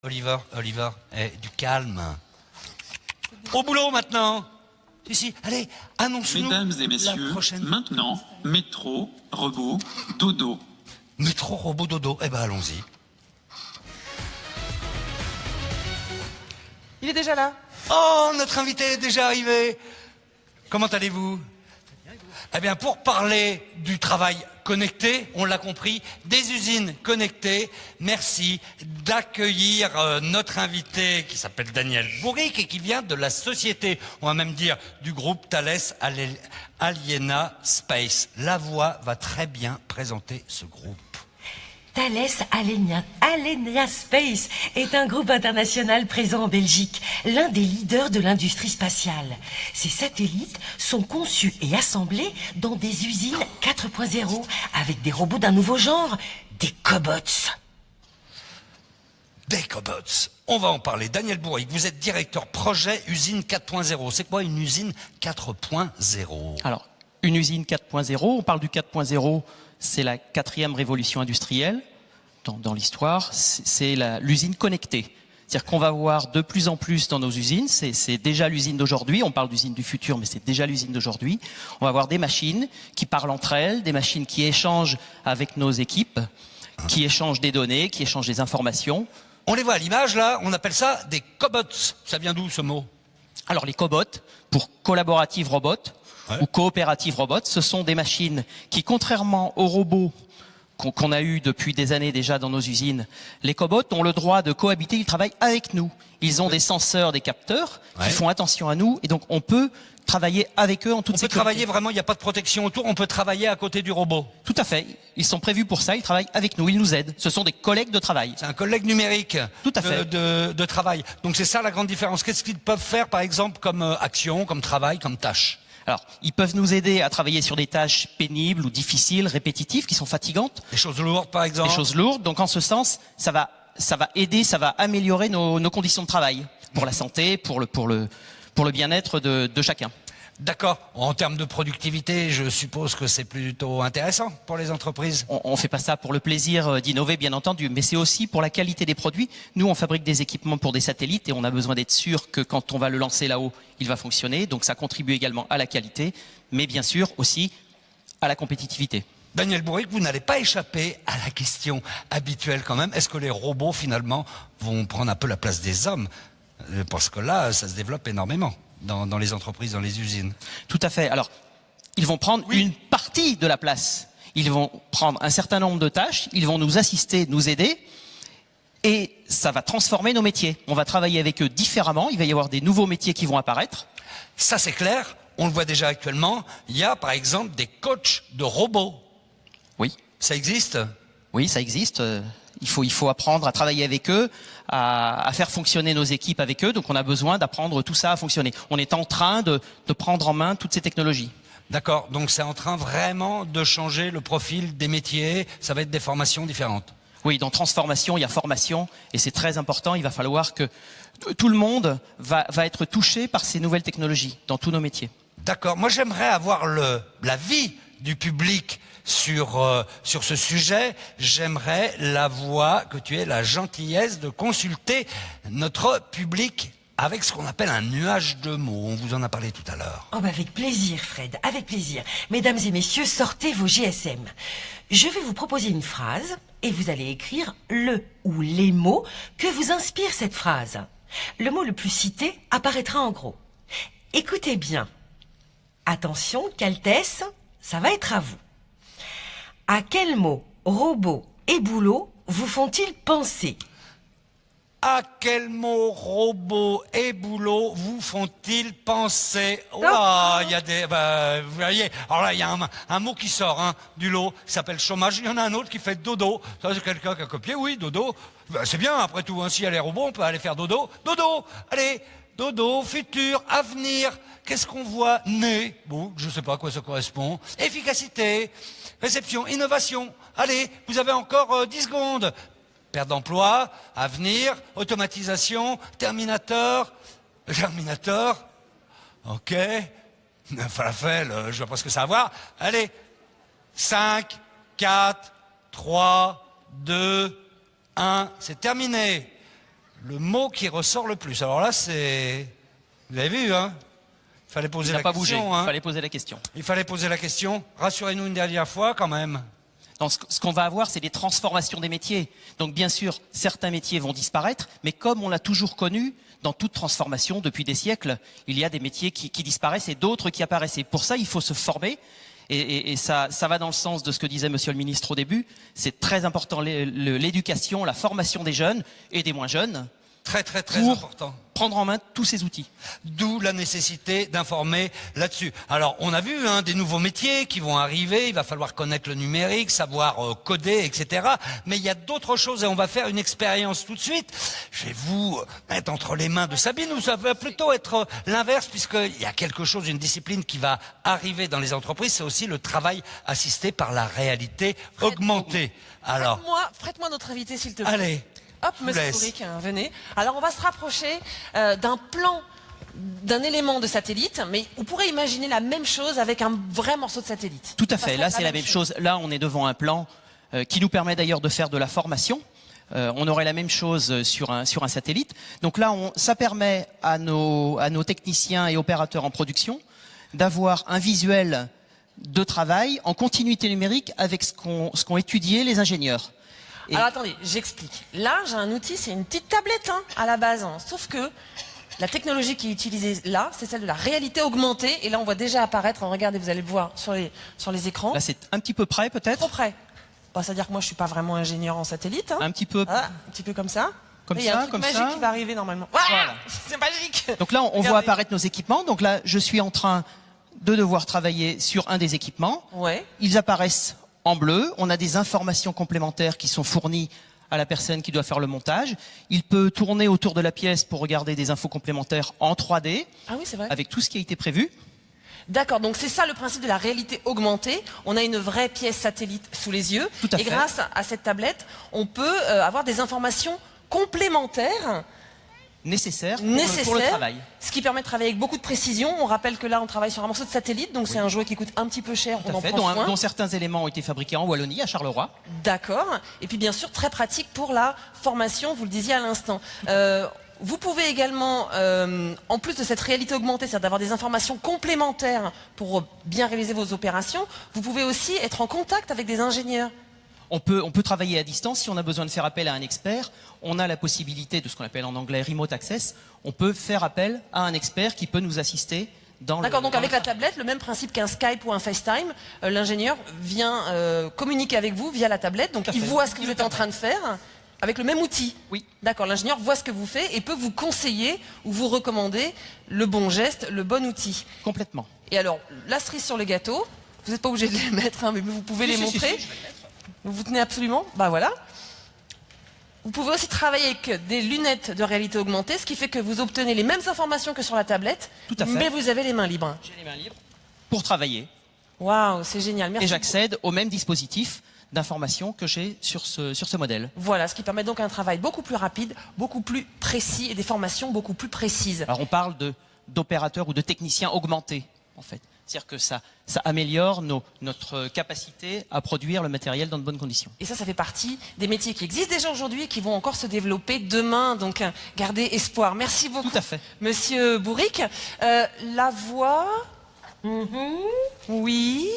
Oliver, du calme. Au boulot maintenant. Si, allez, annonce-nous. Mesdames et messieurs, maintenant, métro, robot, dodo. Métro, robot, dodo. Eh ben, allons-y. Il est déjà là. Oh, notre invité est déjà arrivé. Comment allez-vous? Eh bien, pour parler du travail connecté, on l'a compris, des usines connectées, merci d'accueillir notre invité qui s'appelle Daniel Bourric et qui vient de la société, on va même dire du groupe Thales Aliena Space. La voix va très bien présenter ce groupe. Thales Aliena Space est un groupe international présent en Belgique, l'un des leaders de l'industrie spatiale. Ces satellites sont conçus et assemblés dans des usines 4.0 avec des robots d'un nouveau genre, des cobots. Des cobots. On va en parler. Daniel Bourric, vous êtes directeur projet usine 4.0. C'est quoi une usine 4.0? Alors, une usine 4.0, on parle du 4.0, c'est la 4e révolution industrielle dans l'histoire, c'est l'usine connectée. C'est-à-dire qu'on va voir de plus en plus dans nos usines, c'est déjà l'usine d'aujourd'hui, on parle d'usine du futur, mais c'est déjà l'usine d'aujourd'hui. On va avoir des machines qui parlent entre elles, des machines qui échangent avec nos équipes, qui échangent des données, qui échangent des informations. On les voit à l'image là, on appelle ça des cobots. Ça vient d'où ce mot? Alors les cobots, pour collaborative robot, ou coopérative robot, ce sont des machines qui, contrairement aux robots qu'on a eu depuis des années déjà dans nos usines, les cobots ont le droit de cohabiter, ils travaillent avec nous. Ils ont des senseurs, des capteurs qui font attention à nous et donc on peut travailler avec eux en toute sécurité. On peut travailler vraiment, il n'y a pas de protection autour, on peut travailler à côté du robot. Tout à fait, ils sont prévus pour ça, ils travaillent avec nous, ils nous aident. Ce sont des collègues de travail. C'est un collègue numérique. Tout à fait. De travail. Donc c'est ça la grande différence. Qu'est-ce qu'ils peuvent faire par exemple comme action, comme travail, comme tâche? Alors, ils peuvent nous aider à travailler sur des tâches pénibles ou difficiles, répétitives, qui sont fatigantes. Des choses lourdes, par exemple. Des choses lourdes. Donc, en ce sens, ça va aider, ça va améliorer nos conditions de travail pour la santé, pour le bien-être de chacun. D'accord. En termes de productivité, je suppose que c'est plutôt intéressant pour les entreprises. On fait pas ça pour le plaisir d'innover, bien entendu, mais c'est aussi pour la qualité des produits. Nous, on fabrique des équipements pour des satellites et on a besoin d'être sûr que quand on va le lancer là-haut, il va fonctionner. Donc ça contribue également à la qualité, mais bien sûr aussi à la compétitivité. Daniel Bourric, vous n'allez pas échapper à la question habituelle quand même. Est-ce que les robots, finalement, vont prendre un peu la place des hommes? Parce que là, ça se développe énormément. Dans les entreprises, dans les usines. Tout à fait. Alors, ils vont prendre une partie de la place. Ils vont prendre un certain nombre de tâches, ils vont nous assister, nous aider, et ça va transformer nos métiers. On va travailler avec eux différemment, il va y avoir des nouveaux métiers qui vont apparaître. Ça c'est clair, on le voit déjà actuellement, il y a par exemple des coachs de robots. Oui. Ça existe? Oui, ça existe. Il faut apprendre à travailler avec eux, à faire fonctionner nos équipes avec eux. Donc on a besoin d'apprendre tout ça à fonctionner. On est en train de prendre en main toutes ces technologies. D'accord, donc c'est en train vraiment de changer le profil des métiers, ça va être des formations différentes. Oui, dans transformation, il y a formation, et c'est très important, il va falloir que tout le monde va être touché par ces nouvelles technologies dans tous nos métiers. D'accord, moi j'aimerais avoir l'avis du public sur ce sujet. J'aimerais que tu aies la gentillesse de consulter notre public avec ce qu'on appelle un nuage de mots. On vous en a parlé tout à l'heure. Oh bah avec plaisir Fred, avec plaisir. Mesdames et messieurs, sortez vos GSM. Je vais vous proposer une phrase et vous allez écrire le ou les mots que vous inspire cette phrase. Le mot le plus cité apparaîtra en gros. Écoutez bien. Attention, qu'Altesse, ça va être à vous. À quel mot robot et boulot vous font-ils penser? À quel mot robot et boulot vous font-ils penser? Ouah, il y a des... vous voyez, alors là, il y a un mot qui sort du lot, qui s'appelle chômage. Il y en a un autre qui fait dodo. Ça, c'est quelqu'un qui a copié, oui, dodo. C'est bien, après tout, s'il y a les robots, on peut aller faire dodo. Dodo, allez, dodo, futur, avenir. Qu'est-ce qu'on voit? Né. Bon, je sais pas à quoi ça correspond. Efficacité, réception, innovation. Allez, vous avez encore 10 secondes. Perte d'emploi, avenir, automatisation, Terminator. Ok. Falafel, je vois pas ce que ça va voir. Allez. 5, 4, 3, 2, 1. C'est terminé. Le mot qui ressort le plus. Alors là, c'est... Vous avez vu, hein? Il fallait poser Il la n'a pas question. bougé, Hein? il fallait poser la question. Il fallait poser la question. Rassurez-nous une dernière fois, quand même. Donc, ce qu'on va avoir, c'est des transformations des métiers. Donc bien sûr, certains métiers vont disparaître, mais comme on l'a toujours connu, dans toute transformation, depuis des siècles, il y a des métiers qui disparaissent et d'autres qui apparaissent. Et pour ça, il faut se former. Et ça va dans le sens de ce que disait Monsieur le Ministre au début. C'est très important, l'éducation, la formation des jeunes et des moins jeunes. Très, très, très pour important. Prendre en main tous ces outils. D'où la nécessité d'informer là-dessus. Alors, on a vu des nouveaux métiers qui vont arriver. Il va falloir connaître le numérique, savoir coder, etc. Mais il y a d'autres choses et on va faire une expérience tout de suite. Je vais vous mettre entre les mains de Sabine, ou ça va plutôt être l'inverse, puisqu'il y a quelque chose, une discipline qui va arriver dans les entreprises. C'est aussi le travail assisté par la réalité augmentée. Alors, Prête-moi notre invité, s'il te plaît. allez. Hop, Je vous monsieur laisse. Bourric, venez. Alors, on va se rapprocher d'un plan, d'un élément de satellite, mais on pourrait imaginer la même chose avec un vrai morceau de satellite. Tout à Ça fait. serait Là, c'est la même chose. Là, on est devant un plan qui nous permet d'ailleurs de faire de la formation. On aurait la même chose sur un satellite. Donc là, ça permet à nos techniciens et opérateurs en production d'avoir un visuel de travail en continuité numérique avec ce qu'ont étudié les ingénieurs. Et Alors attendez, j'explique. Là, j'ai un outil, c'est une petite tablette à la base. Sauf que la technologie qui est utilisée là, c'est celle de la réalité augmentée. Et là, on voit déjà apparaître, regardez, vous allez le voir sur les écrans. là, c'est un petit peu près, peut-être. Trop près. Bon, c'est-à-dire que moi, je suis pas vraiment ingénieur en satellite. Un petit peu. Voilà, un petit peu comme ça. Comme Et il y a un ça, truc comme magique ça. qui va arriver normalement. Voilà, Voilà. C'est magique. Donc là, on voit Regardez. apparaître nos équipements. Donc là, je suis en train de devoir travailler sur un des équipements. Ouais. Ils apparaissent en bleu. On a des informations complémentaires qui sont fournies à la personne qui doit faire le montage. Il peut tourner autour de la pièce pour regarder des infos complémentaires en 3D, Ah oui, c'est vrai. avec tout ce qui a été prévu. D'accord, donc c'est ça le principe de la réalité augmentée. On a une vraie pièce satellite sous les yeux. Tout à et fait. grâce à cette tablette, on peut avoir des informations complémentaires Nécessaires pour le travail. ce qui permet de travailler avec beaucoup de précision. On rappelle que là, on travaille sur un morceau de satellite, donc c'est un jouet qui coûte un petit peu cher, Tout on à en fait, prend soin. dont certains éléments ont été fabriqués en Wallonie, à Charleroi. D'accord. Et puis bien sûr, très pratique pour la formation, vous le disiez à l'instant. Vous pouvez également, en plus de cette réalité augmentée, c'est-à-dire d'avoir des informations complémentaires pour bien réaliser vos opérations, vous pouvez aussi être en contact avec des ingénieurs. On peut travailler à distance. Si on a besoin de faire appel à un expert, on a la possibilité de ce qu'on appelle en anglais remote access. On peut faire appel à un expert qui peut nous assister dans le... D'accord, donc dans avec le la tablette, le même principe qu'un Skype ou un FaceTime, l'ingénieur vient communiquer avec vous via la tablette, donc Tout à il fait. voit ce que vous êtes en train de faire avec le même outil. Oui. D'accord, l'ingénieur voit ce que vous faites et peut vous conseiller ou vous recommander le bon geste, le bon outil. Complètement. Et alors, la cerise sur le gâteau, vous n'êtes pas obligé de les mettre, mais vous pouvez les Si, montrer. je vais le mettre. Vous tenez absolument. Bah voilà. Vous pouvez aussi travailler avec des lunettes de réalité augmentée, ce qui fait que vous obtenez les mêmes informations que sur la tablette, Tout à fait. mais vous avez les mains libres. J'ai les mains libres pour travailler. Waouh, c'est génial. Merci. Et j'accède au même dispositif d'information que j'ai sur ce modèle. Voilà, ce qui permet donc un travail beaucoup plus rapide, beaucoup plus précis et des formations beaucoup plus précises. Alors on parle d'opérateurs ou de techniciens augmentés, en fait. C'est-à-dire que ça améliore notre capacité à produire le matériel dans de bonnes conditions. Et ça fait partie des métiers qui existent déjà aujourd'hui et qui vont encore se développer demain. Donc, gardez espoir. Merci beaucoup, Tout à fait. Monsieur Bourric. La voix... Oui.